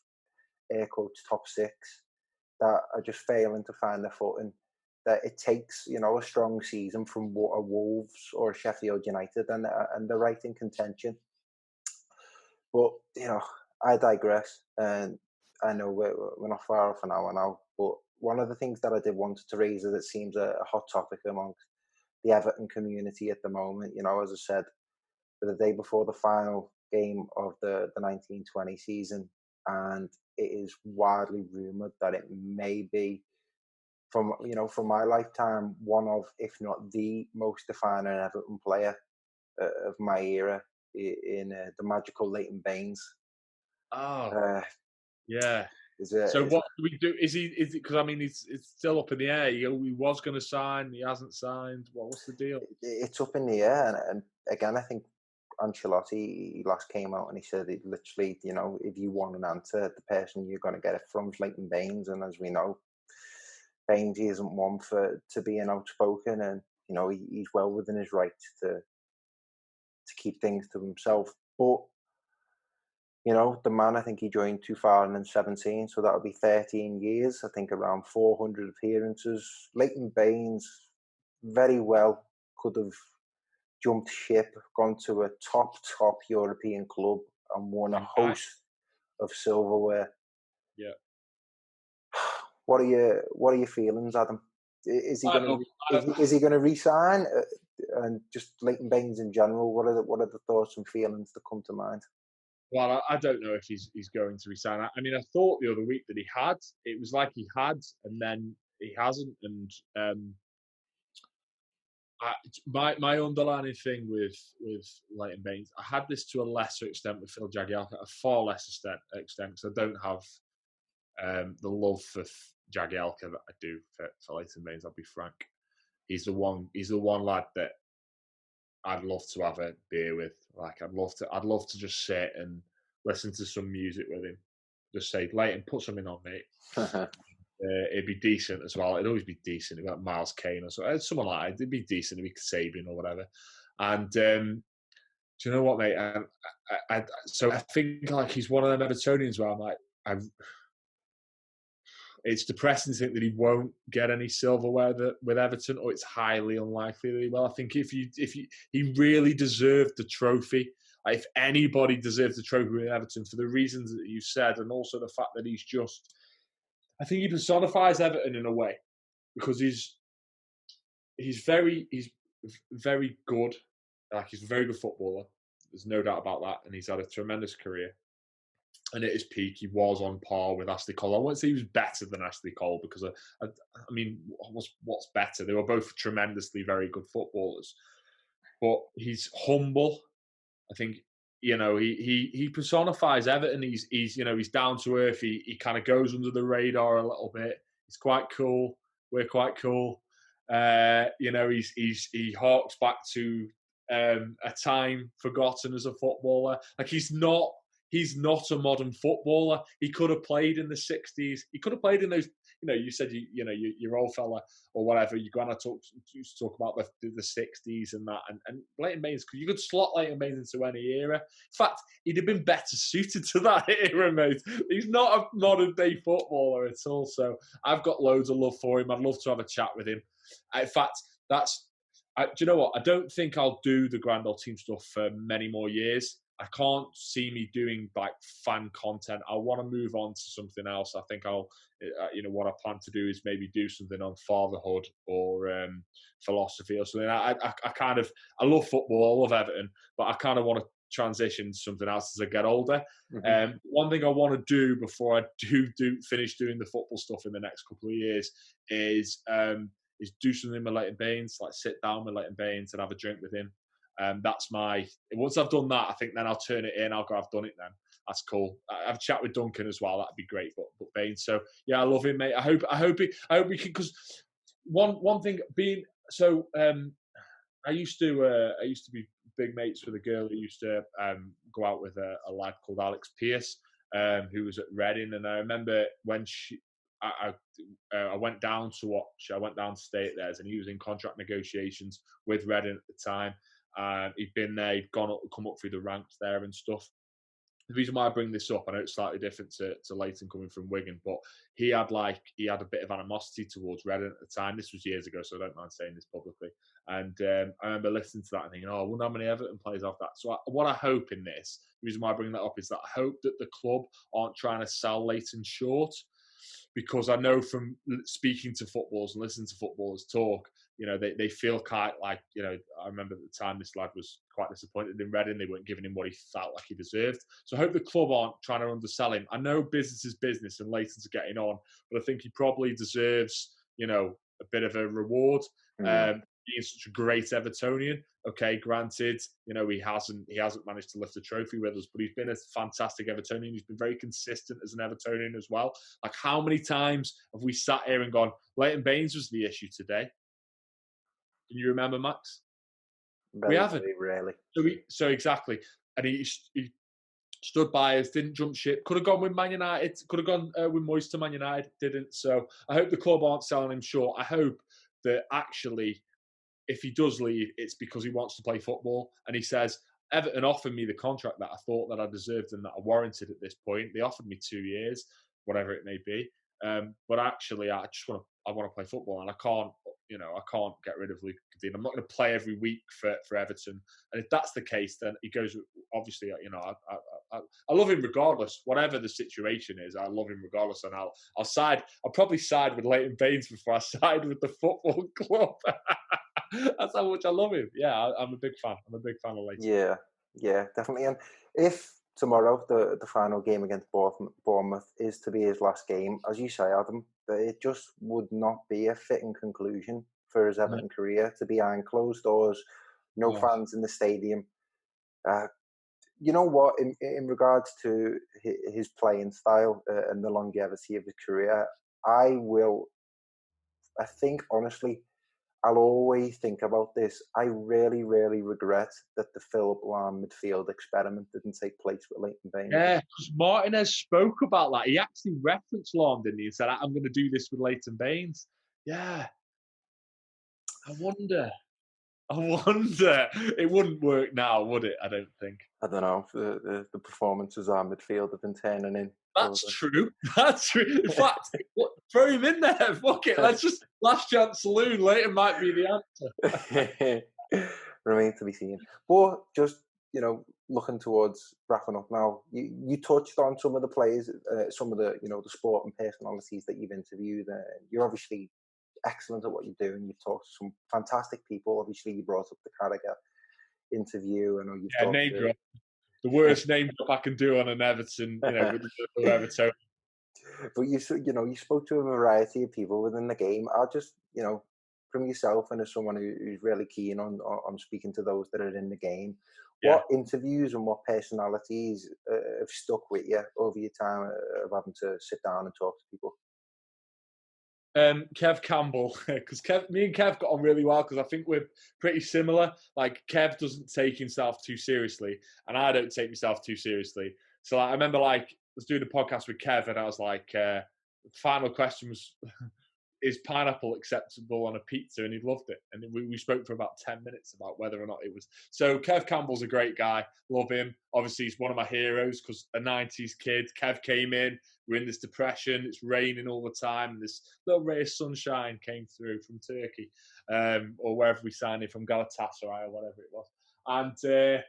air quotes top 6 that are just failing to find their footing. That it takes a strong season from a Wolves or a Sheffield United and they're right in contention. But I digress, and I know we're not far off an hour now. But one of the things that I did want to raise is it seems a hot topic amongst the Everton community at the moment. As I said, the day before the final game of the 1920 season, and it is widely rumoured that it may be, from my lifetime, one of, if not the most defining Everton player of my era, in the magical Leighton Baines. Oh, yeah. So what do we do? Is it because it's still up in the air? He was going to sign, he hasn't signed. What's the deal? It's up in the air, and again, I think Ancelotti, he last came out and he said it literally, if you want an answer, the person you're going to get it from is Leighton Baines, and as we know, Baines isn't one to being outspoken, and he's well within his right to keep things to himself. But the man, I think he joined 2017, so that'll be 13 years. I think around 400 appearances. Leighton Baines very well could have jumped ship, gone to a top European club, and won a host of silverware. Yeah. What are your feelings, Adam? Is he going to resign? And just Leighton Baines in general, what are the thoughts and feelings that come to mind? Well, I don't know if he's going to resign. I thought the other week that he had. It was like he had, and then he hasn't. And My underlying thing with Leighton Baines, I had this to a lesser extent with Phil Jagielka, a far less extent because I don't have the love for Jagielka that I do for Leighton Baines. I'll be frank. He's the one lad that I'd love to have a beer with. Like I'd love to just sit and listen to some music with him. Just say, Leighton, put something on, mate. It'd be decent as well. It'd always be decent. About Miles Kane or someone like that. It'd be decent. It'd be Sabian or whatever. And do you know what, mate? So I think like he's one of them Evertonians where I'm like, it's depressing to think that he won't get any silverware with Everton, or it's highly unlikely that he will. I think he really deserved the trophy. If anybody deserves the trophy with Everton for the reasons that you said, and also the fact that I think he personifies Everton in a way because he's very good. Like he's a very good footballer. There's no doubt about that, and he's had a tremendous career. And at his peak, he was on par with Ashley Cole. I won't say he was better than Ashley Cole because I mean, what's better? They were both tremendously very good footballers, but he's humble. I think he personifies Everton. He's down to earth. He kind of goes under the radar a little bit. He's quite cool. We're quite cool. He harks back to a time forgotten as a footballer. Like he's not a modern footballer. He could have played in the 60s. He could have played in those. You said your old fella or whatever. You kind of talk about the 60s and that. And Leighton Baines, you could slot Leighton Baines into any era. In fact, he'd have been better suited to that era, mate. He's not a modern day footballer at all. So I've got loads of love for him. I'd love to have a chat with him. In fact, do you know what? I don't think I'll do the Grand Old Team stuff for many more years. I can't see me doing like fan content. I want to move on to something else. I think what I plan to do is maybe do something on fatherhood or philosophy or something. I love football. I love Everton, but I kind of want to transition to something else as I get older. Mm-hmm. One thing I want to do before I do finish doing the football stuff in the next couple of years is do something with Leighton Baines, like sit down with Leighton Baines and have a drink with him. Once I've done that, I think then I'll turn it in. I'll go, I've done it then. That's cool. I have a chat with Duncan as well. That'd be great. But Baines, so yeah, I love him, mate. I hope we can, because one thing being so. I used to be big mates with a girl who used to go out with a lad called Alex Pearce, who was at Reading, and I remember when I went down to watch. I went down to stay at theirs, and he was in contract negotiations with Reading at the time. He'd been there, he'd come up through the ranks there and stuff. The reason why I bring this up, I know it's slightly different to Leighton coming from Wigan, but he had a bit of animosity towards Reading at the time. This was years ago, so I don't mind saying this publicly. And I remember listening to that and thinking, I wonder how many Everton players have that. So what I hope in this, the reason why I bring that up is that I hope that the club aren't trying to sell Leighton short, because I know from speaking to footballers and listening to footballers talk, they feel kind of like, I remember at the time this lad was quite disappointed in Reading. They weren't giving him what he felt like he deserved. So I hope the club aren't trying to undersell him. I know business is business and Leighton's getting on, but I think he probably deserves, a bit of a reward. Being such a great Evertonian. Okay, granted, he hasn't managed to lift a trophy with us, but he's been a fantastic Evertonian. He's been very consistent as an Evertonian as well. Like, how many times have we sat here and gone, Leighton Baines was the issue today? Can you remember, Max? We haven't. Very rarely. So exactly. And he stood by us, didn't jump ship. Could have gone with Man United. Could have gone with Moyes to Man United. Didn't. So I hope the club aren't selling him short. I hope that actually, if he does leave, it's because he wants to play football. And he says, Everton offered me the contract that I thought that I deserved and that I warranted at this point. They offered me 2 years, whatever it may be. But actually, I want to play football, and I can't get rid of Luke Dean. I'm not going to play every week for Everton. And if that's the case, then he goes, obviously, I love him regardless. Whatever the situation is, I love him regardless. And I'll probably side with Leighton Baines before I side with the football club. That's how much I love him. Yeah, I'm a big fan. I'm a big fan of Leighton. Yeah, definitely. And if tomorrow the final game against Bournemouth is to be his last game, as you say, Adam, it just would not be a fitting conclusion for his Yeah. Everton career, to be behind closed doors, no Oh, fans in the stadium. Uh, you know what? In regards to his playing style and the longevity of his career, I will. I think honestly, I'll always think about this. I really, really regret that the Philip Lahm midfield experiment didn't take place with Leighton Baines. yeah, because Martinez spoke about that. He actually referenced Lahm, didn't he? And said, I'm going to do this with Leighton Baines. Yeah, I wonder. I wonder. It wouldn't work now, would it? I don't think. I don't know. The performances our midfield have been turning in That's over. true. That's true. In fact, throw him in there. Fuck it. Let's just last chance saloon. Leighton might be the answer. Remains to be seen. But just looking towards wrapping up now, you touched on some of the players, some of the the sport and personalities that you've interviewed. You're obviously excellent at what you do, and you've talked to some fantastic people. Obviously, you brought up the Carragher interview. I know you've Yeah, talked name to. drop. The worst name drop I can do on an Everton, with the Everton. But you spoke to a variety of people within the game. I'll just from yourself and as someone who's really keen on speaking to those that are in the game, Yeah. what interviews and what personalities have stuck with you over your time of having to sit down and talk to people? Kev Campbell, because me and Kev got on really well because I think we're pretty similar. Like Kev doesn't take himself too seriously, and I don't take myself too seriously. So I remember I was doing a podcast with Kev, and I was like, the final question was, is pineapple acceptable on a pizza? And he loved it. And we spoke for about 10 minutes about whether or not it was. So Kev Campbell's a great guy. Love him. Obviously, he's one of my heroes because a 90s kid. Kev came in. We're in this depression. It's raining all the time. And this little ray of sunshine came through from Turkey or wherever we signed it, from Galatasaray or whatever it was. And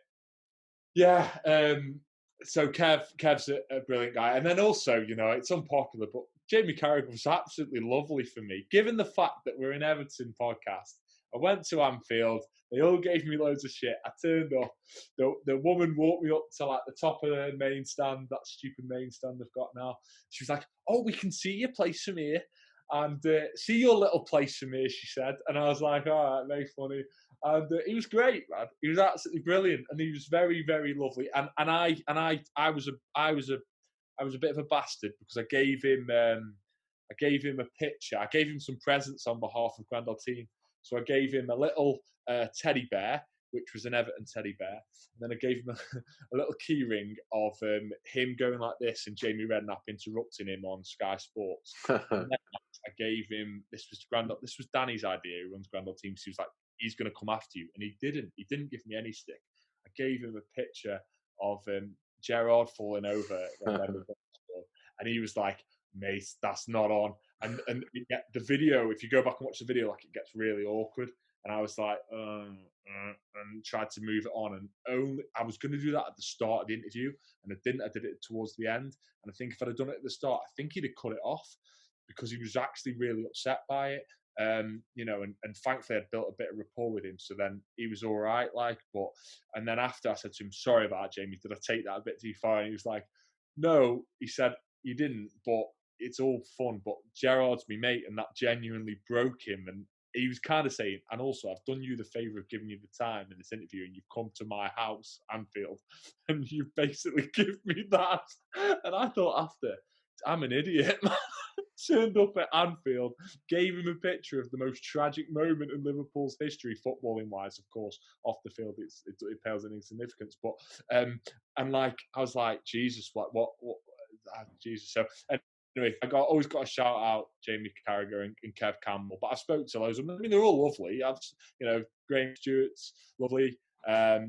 so Kev's a brilliant guy. And then also, it's unpopular, but Jamie Carragher was absolutely lovely for me. Given the fact that we're an Everton podcast, I went to Anfield. They all gave me loads of shit. I turned up. The woman walked me up to like the top of the main stand, that stupid main stand they've got now. She was like, "Oh, we can see your place from here. And see your little place from here," she said. And I was like, "All right, very funny." And he was great, man. He was absolutely brilliant, and he was very, very lovely. And I was a bit of a bastard because I gave him a picture. I gave him some presents on behalf of Grandal Team. So I gave him a little teddy bear, which was an Everton teddy bear, and then I gave him a little key ring of him going like this and Jamie Redknapp interrupting him on Sky Sports. And then I gave him, this was Danny's idea, who runs Grandal Team. So he was like, he's going to come after you, and he didn't give me any stick. I gave him a picture of Gerard falling over when Lemon scored, and he was like, "Mate, that's not on." And the video, if you go back and watch the video, like, it gets really awkward. And I was like, and tried to move it on. And only I was going to do that at the start of the interview, and I didn't. I did it towards the end. And I think if I'd have done it at the start, I think he'd have cut it off because he was actually really upset by it. And thankfully I'd built a bit of rapport with him, so then he was all right. And then after I said to him, "Sorry about that, Jamie. Did I take that a bit too far?" And he was like, "No," he said, "You didn't, but it's all fun. But Gerard's my mate, and that genuinely broke him." And he was kind of saying, "And also, I've done you the favour of giving you the time in this interview, and you've come to my house, Anfield, and you've basically given me that." And I thought after, I'm an idiot, man. Turned up at Anfield, gave him a picture of the most tragic moment in Liverpool's history, footballing wise, of course. Off the field, it pales in insignificance. But and like I was like, Jesus, what Jesus. So anyway, always got to shout out Jamie Carragher and Kev Campbell. But I spoke to loads of them. I mean, they're all lovely. Graham Stewart's lovely.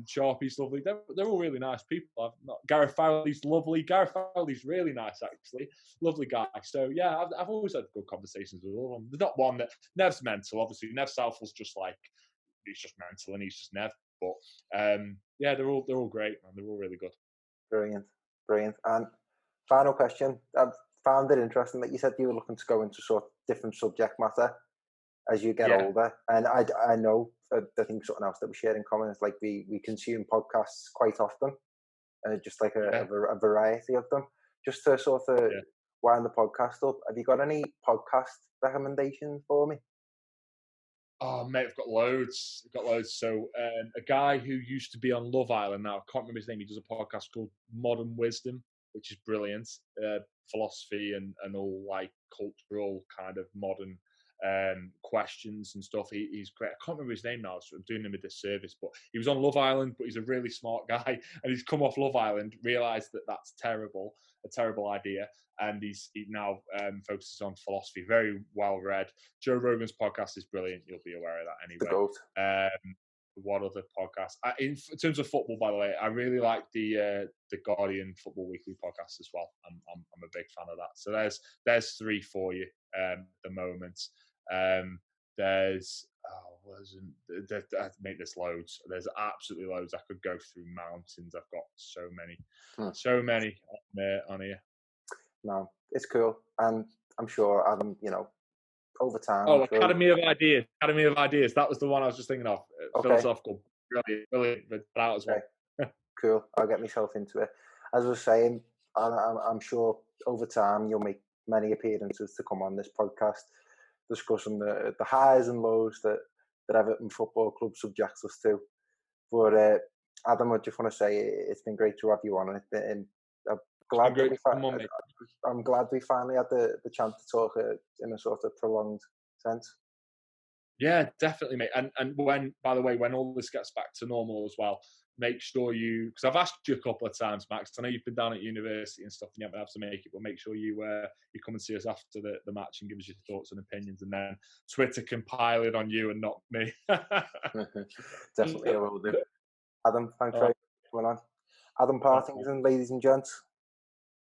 Sharpie's lovely. They're all really nice people. Gareth Fowley's lovely. Gareth Fowley's really nice, actually. Lovely guy. So yeah, I've always had good conversations with all of them. There's not one that Nev's mental. Obviously, Nev Southall's just like, he's just mental and he's just Nev. But yeah, they're all great, man. They're all really good. Brilliant, brilliant. And final question. I've found it interesting that you said you were looking to go into sort of different subject matter as you get Yeah. older. And I know, I think something else that we share in common is like we consume podcasts quite often, just like a variety of them. Just to sort of wind the podcast up, have you got any podcast recommendations for me? Oh mate, I've got loads. I've got loads. So a guy who used to be on Love Island now, I can't remember his name. He does a podcast called Modern Wisdom, which is brilliant. Philosophy and all like cultural kind of modern questions and stuff. He's great. I can't remember his name now, so I'm doing him a disservice. But he was on Love Island, but he's a really smart guy, and he's come off Love Island, realised that that's terrible, a terrible idea, and he now focuses on philosophy. Very well read. Joe Rogan's podcast is brilliant. You'll be aware of that The anyway. goat. What other podcast? In terms of football, by the way, I really like the Guardian Football Weekly podcast as well. I'm a big fan of that. So there's three for you at the moment. There's I make this loads. There's absolutely loads. I could go through mountains. I've got so many on here. No, it's cool, and I'm sure Adam, over time. Oh, I'm sure. Academy of Ideas. Academy of Ideas. That was the one I was just thinking of. Okay. Philosophical. Brilliant. But that out as well. Cool. I'll get myself into it. As I was saying, I'm sure over time you'll make many appearances to come on this podcast, discussing the highs and lows that Everton Football Club subjects us to. But Adam, I just want to say it's been great to have you on, and I'm glad we finally had the chance to talk in a sort of prolonged sense. Yeah, definitely, mate. And when, by the way, when all this gets back to normal as well, make sure because I've asked you a couple of times, Max. I know you've been down at university and stuff, and you haven't been able to make it, but make sure you come and see us after the match and give us your thoughts and opinions, and then Twitter can pile it on you and not me. Definitely, I will do. Adam, thanks very much for coming on. Adam Partington, ladies and gents.